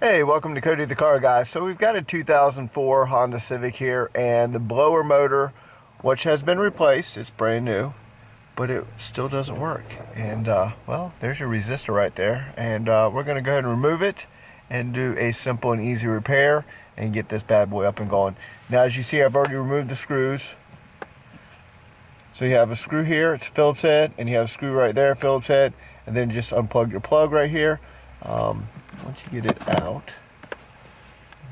Hey, welcome to Cody the Car Guy. So we've got a 2004 Honda Civic here, and the blower motor, which has been replaced, it's brand new, but it still doesn't work. And well, there's your resistor right there, and we're going to go ahead and remove it and do a simple and easy repair and get this bad boy up and going. Now, as you see, I've already removed the screws. So you have a screw here, it's a Phillips head, and you have a screw right there, Phillips head, and then just unplug your plug right here. Once you get it out,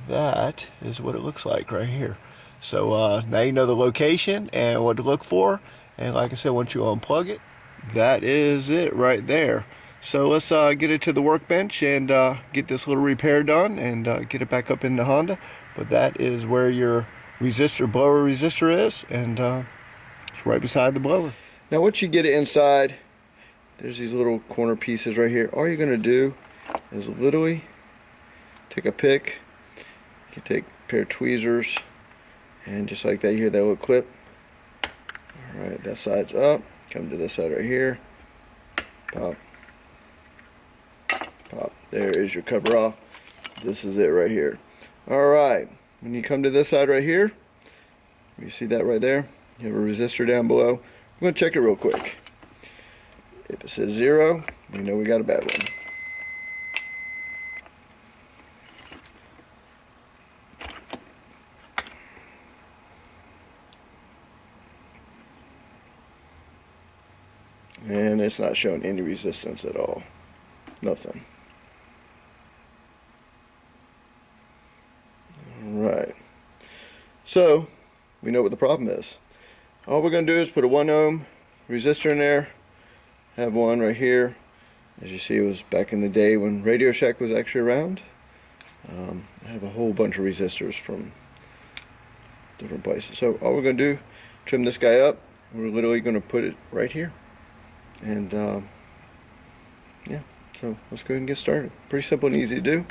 that is what it looks like right here. So now you know the location and what to look for, and like I said, once you unplug it, that is it right there. So let's get it to the workbench and get this little repair done and get it back up in the Honda. But that is where your resistor, blower resistor is, and it's right beside the blower. Now once you get it inside, there's these little corner pieces right here. All you're going to do is literally take a pick. You can take a pair of tweezers, and just like that, you hear that little clip. Alright, that side's up. Come to this side right here. Pop. Pop. There is your cover off. This is it right here. Alright, when you come to this side right here, you see that right there? You have a resistor down below. I'm going to check it real quick. If it says 0, you know we got a bad one. And it's not showing any resistance at all. Nothing. Alright. So, we know what the problem is. All we're going to do is put a 1 ohm resistor in there. Have one right here. As you see, it was back in the day when Radio Shack was actually around. I have a whole bunch of resistors from different places. So all we're going to do, trim this guy up. We're literally going to put it right here. And yeah, so let's go ahead and get started. Pretty simple and easy to do.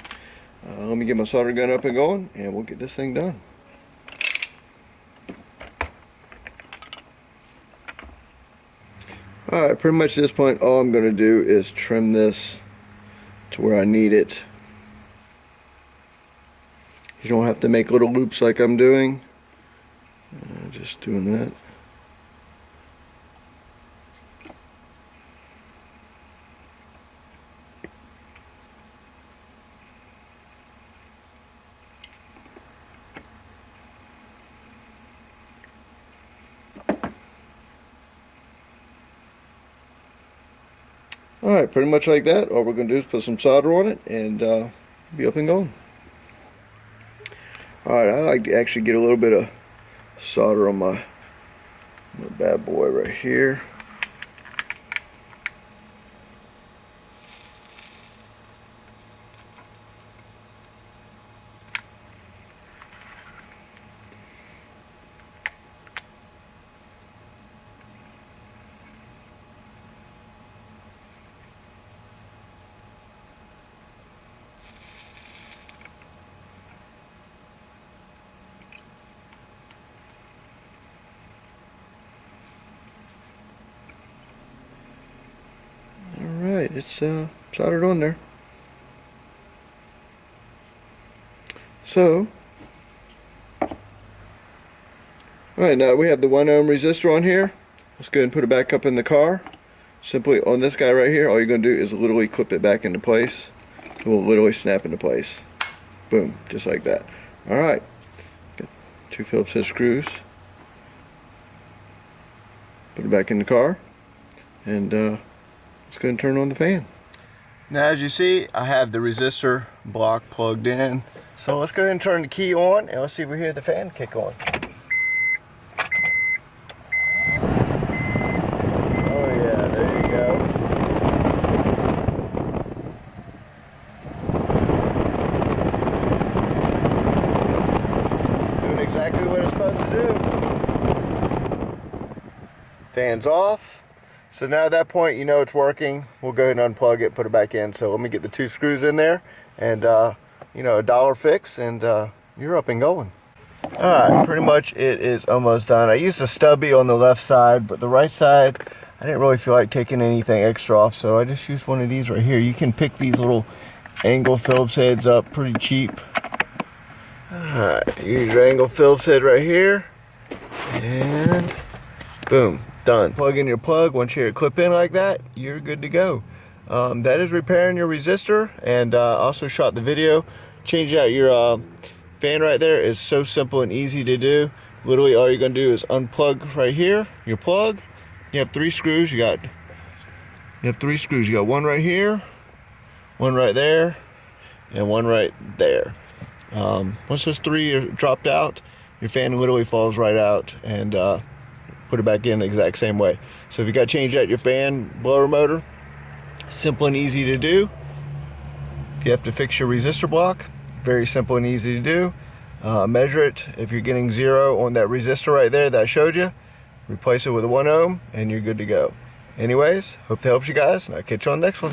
Let me get my solder gun up and going, and we'll get this thing done. Alright, pretty much at this point, all I'm going to do is trim this to where I need it. You don't have to make little loops like I'm doing. Just doing that. Alright, pretty much like that. All we're going to do is put some solder on it and be up and going. Alright, I like to actually get a little bit of solder on my bad boy right here. Alright, it's soldered on there. So, alright, now we have the 1 ohm resistor on here. Let's go ahead and put it back up in the car. Simply on this guy right here, all you're going to do is literally clip it back into place. It will literally snap into place. Boom, just like that. Alright, got 2 Phillips head screws. Put it back in the car, and let's go ahead and turn on the fan. Now, as you see, I have the resistor block plugged in. So let's go ahead and turn the key on, and let's see if we hear the fan kick on. Oh yeah, there you go. Doing exactly what it's supposed to do. Fan's off. So now at that point, you know it's working. We'll go ahead and unplug it, put it back in. So let me get the 2 screws in there, and you know, $1 fix, and you're up and going. Alright, pretty much it is almost done. I used a stubby on the left side, but the right side, I didn't really feel like taking anything extra off, so I just used one of these right here. You can pick these little angle Phillips heads up pretty cheap. Alright, use your angle Phillips head right here, and boom, done. Plug in your plug. Once you hear it clip in like that, you're good to go. That is repairing your resistor, and also shot the video. Change out your fan right there. Is so simple and easy to do. Literally all you're going to do is unplug right here, your plug. You have 3 screws. You have 3 screws. You got one right here, one right there, and one right there. Once those 3 are dropped out, your fan literally falls right out, and put it back in the exact same way. So if you got to change out your fan blower motor, simple and easy to do. If you have to fix your resistor block, very simple and easy to do. Measure it. If you're getting 0 on that resistor right there that I showed you, replace it with a 1 ohm and you're good to go. Anyways, hope that helps you guys, and I'll catch you on the next one.